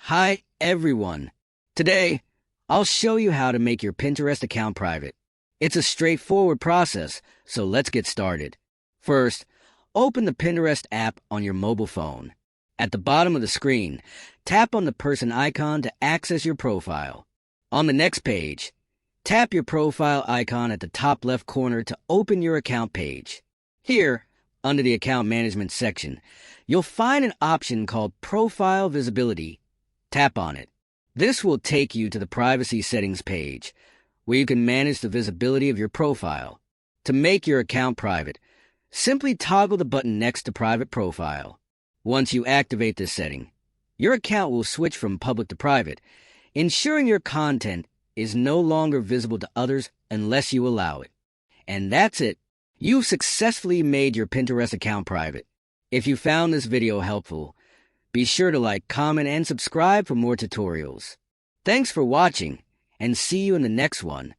Hi, everyone. Today, I'll show you how to make your Pinterest account private. It's a straightforward process, so let's get started. First, open the Pinterest app on your mobile phone. At the bottom of the screen, tap on the person icon to access your profile. On the next page, tap your profile icon at the top left corner to open your account page. Here, under the Account Management section, you'll find an option called Profile Visibility. Tap on it. This will take you to the Privacy Settings page, where you can manage the visibility of your profile. To make your account private, simply toggle the button next to Private Profile. Once you activate this setting, your account will switch from public to private, ensuring your content is no longer visible to others unless you allow it. And that's it. You've successfully made your Pinterest account private. If you found this video helpful, be sure to like, comment, and subscribe for more tutorials. Thanks for watching, and see you in the next one.